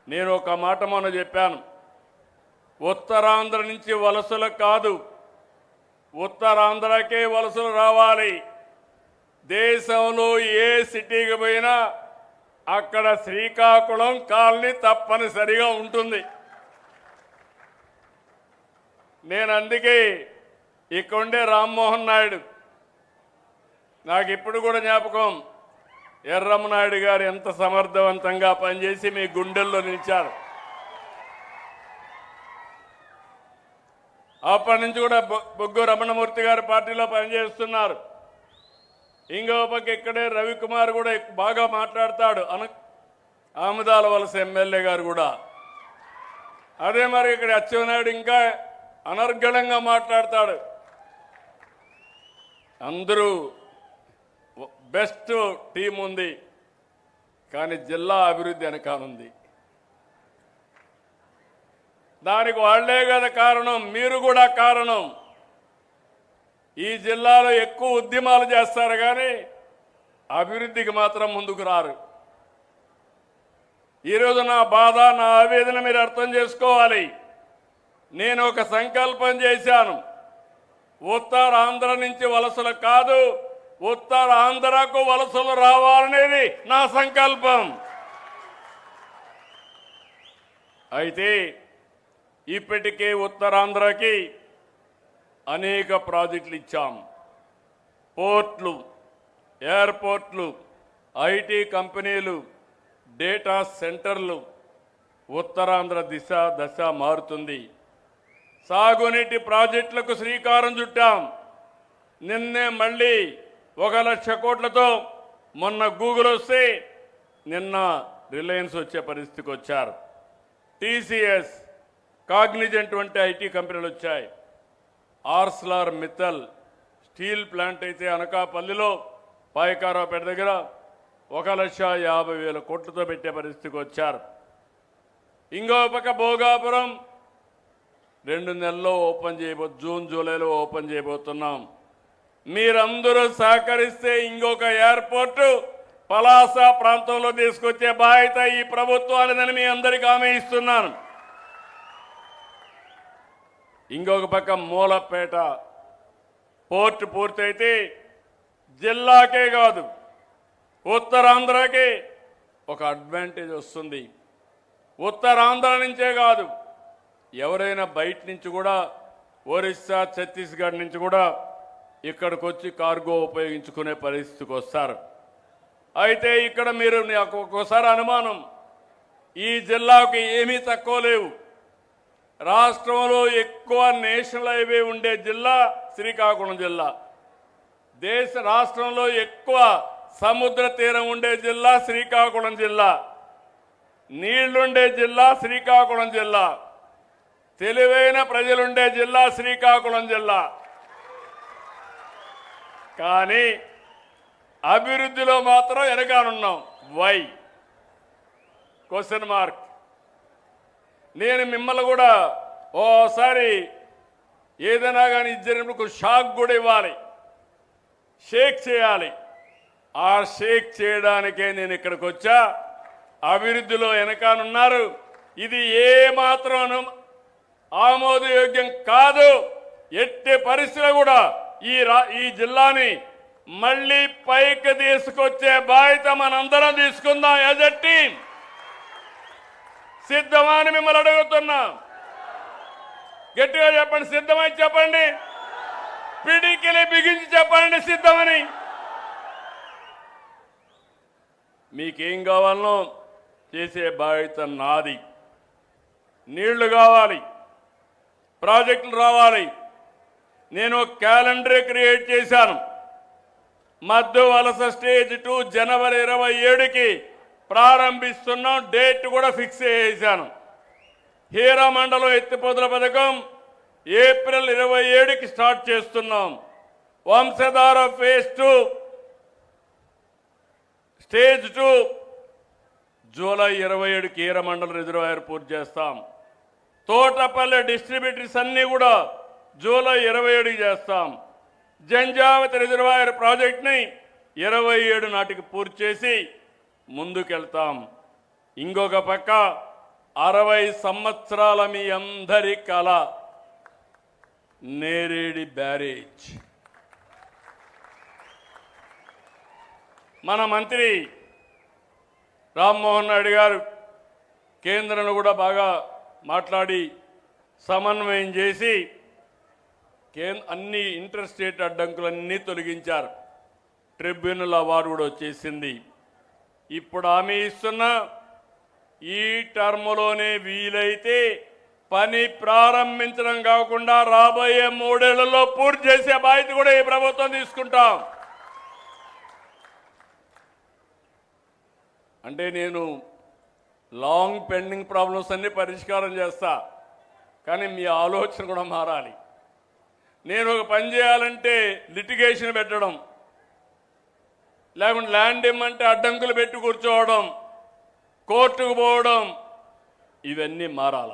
నేను ఒక మాట మొన్న చెప్పాను, ఉత్తరాంధ్ర నుంచి వలసలు కాదు, ఉత్తరాంధ్రకే వలసలు రావాలి. దేశంలో ఏ సిటీకి పోయినా అక్కడ శ్రీకాకుళం కాలనీ తప్పనిసరిగా ఉంటుంది. నేను అందుకే ఇక్కడుండే రామ్మోహన్ నాయుడు, నాకు ఇప్పుడు కూడా జ్ఞాపకం, ఎర్రమనాయుడు గారు ఎంత సమర్థవంతంగా పనిచేసి మీ గుండెల్లో నిలిచారు. అప్పటి నుంచి కూడా బొగ్గు రమణమూర్తి గారి పార్టీలో పనిచేస్తున్నారు. ఇంకో పక్క ఇక్కడే రవికుమార్ కూడా బాగా మాట్లాడతాడు, ఆముదాల వలస ఎమ్మెల్యే గారు కూడా. అదే మరి ఇక్కడ అచ్చెన్నాయుడు ఇంకా అనర్గళంగా మాట్లాడతాడు. అందరూ బెస్ట్ టీం ఉంది, కానీ జిల్లా అభివృద్ధి వెనకానుంది. దానికి వాళ్లే కదా కారణం, మీరు కూడా కారణం. ఈ జిల్లాలో ఎక్కువ ఉద్యమాలు చేస్తారు కానీ అభివృద్ధికి మాత్రం ముందుకు రారు. ఈరోజు నా బాధ, నా ఆవేదన మీరు అర్థం చేసుకోవాలి. నేను ఒక సంకల్పం చేశాను, ఉత్తరాంధ్ర నుంచి వలసలు కాదు, ఉత్తరాంధ్రకు వలసలు రావాలనేది నా సంకల్పం. అయితే ఇప్పటికే ఉత్తరాంధ్రకి అనేక ప్రాజెక్టులు ఇచ్చాం. పోర్ట్లు, ఎయిర్పోర్ట్లు, ఐటీ కంపెనీలు, డేటా సెంటర్లు. ఉత్తరాంధ్ర దశ మారుతుంది. సాగునీటి ప్రాజెక్టులకు శ్రీకారం చుట్టాం. నిన్నే మళ్ళీ 1,00,000 కోట్లతో మొన్న గూగుల్ వస్తే నిన్న రిలయన్స్ వచ్చే పరిస్థితికి వచ్చారు. టీసీఎస్, కాగ్నిజెంట్ వంటి ఐటీ కంపెనీలు వచ్చాయి. ఆర్సెలర్ మిత్తల్ స్టీల్ ప్లాంట్ అయితే అనకాపల్లిలో పాయకారావుపేట దగ్గర 1,50,000 కోట్లతో పెట్టే పరిస్థితికి వచ్చారు. ఇంకో పక్క భోగాపురం 2 నెలల్లో ఓపెన్ జూన్ జూలైలో ఓపెన్ చేయబోతున్నాం. మీరందరూ సహకరిస్తే ఇంకొక ఎయిర్పోర్టు పలాస ప్రాంతంలో తీసుకొచ్చే బాధ్యత ఈ ప్రభుత్వానిదని మీ అందరికీ హామీ ఇస్తున్నాను. ఇంకొక పక్క మూలపేట పోర్టు పూర్తయితే జిల్లాకే కాదు ఉత్తరాంధ్రకే ఒక అడ్వాంటేజ్ వస్తుంది. ఉత్తరాంధ్ర నుంచే కాదు, ఎవరైనా బయట నుంచి కూడా, ఒరిస్సా, ఛత్తీస్గఢ్ నుంచి కూడా ఇక్కడికి వచ్చి కార్గో ఉపయోగించుకునే పరిస్థితికి వస్తారు. అయితే ఇక్కడ మీరు నాకు ఒక్కోసారి అనుమానం, ఈ జిల్లాకు ఏమీ తక్కువ లేవు. రాష్ట్రంలో ఎక్కువ నేషనల్ హైవే ఉండే జిల్లా శ్రీకాకుళం జిల్లా. రాష్ట్రంలో ఎక్కువ సముద్ర తీరం ఉండే జిల్లా శ్రీకాకుళం జిల్లా. నీళ్లుండే జిల్లా శ్రీకాకుళం జిల్లా. తెలివైన ప్రజలుండే జిల్లా శ్రీకాకుళం జిల్లా. కానీ అభివృద్ధిలో మాత్రం వెనకానున్నాం. వై? Question mark. నేను మిమ్మల్ని కూడా ఓసారి ఏదైనా కానీ ఇద్దరినప్పుడు షాక్ కూడా ఇవ్వాలి, షేక్ చేయాలి. ఆ షేక్ చేయడానికే నేను ఇక్కడికి వచ్చా. అభివృద్ధిలో వెనకానున్నారు. ఇది ఏ మాత్రం ఆమోదయోగ్యం కాదు. ఎట్టి పరిస్థితుల్లో కూడా ఈ జిల్లాని మళ్ళీ పైకి తీసుకొచ్చే బాధ్యత మనందరం తీసుకుందాం. యాజ్ ఎ టీం సిద్ధమా అని మిమ్మల్ని అడుగుతున్నా. గట్టిగా చెప్పండి, సిద్ధమని చెప్పండి. పిడికిలి బిగించి చెప్పండి సిద్ధమని. మీకేం కావాలనో చేసే బాధ్యత నాది. నీళ్లు కావాలి, ప్రాజెక్టులు రావాలి. నేను క్యాలెండర్ క్రియేట్ చేశాను. మధ్య వలస స్టేజ్ 2 జనవరి 27కి ప్రారంభిస్తున్నాం. డేట్ కూడా ఫిక్స్ చేశాను. హీరామండలం ఎత్తిపోతల పథకం ఏప్రిల్ 27కి స్టార్ట్ చేస్తున్నాం. వంశధార ఫేజ్ 2 స్టేజ్ 2 జూలై 27కి హీరామండలం రిజర్వాయర్ పూర్తి చేస్తాం. తోటపల్లి డిస్ట్రిబ్యూటర్స్ అన్నీ కూడా జూలై 27కి చేస్తాం. జంజావతి రిజర్వాయర్ ప్రాజెక్ట్ని 27 నాటికి పూర్తి చేసి ముందుకెళ్తాం. ఇంకొక పక్క 60 సంవత్సరాల మీ అందరి కళ నేరేడి బ్యారేజ్. మన మంత్రి రామ్మోహన్ నాయుడు గారు కేంద్రంలో కూడా బాగా మాట్లాడి సమన్వయం చేసి అన్ని ఇంటర్ స్టేట్ అడ్డంకులన్నీ తొలగించారు. ట్రిబ్యునల్ అవార్డు కూడా వచ్చేసింది. ఇప్పుడు హామీ ఇస్తున్నా, ఈ టర్మ్లోనే వీలైతే పని ప్రారంభించడం కాకుండా రాబోయే 3 ఏళ్లలో పూర్తి చేసే బాధ్యత కూడా ఈ ప్రభుత్వం తీసుకుంటాం. అంటే నేను లాంగ్ పెండింగ్ ప్రాబ్లమ్స్ అన్ని పరిష్కారం చేస్తా, కానీ మీ ఆలోచన కూడా మారాలి. నేను ఒక పని చేయాలంటే లిటిగేషన్ పెట్టడం, లేకుంటే ల్యాండ్ ఇమ్మంటే అడ్డంకులు పెట్టి కూర్చోవడం, కోర్టుకు పోవడం, ఇవన్నీ మారాల.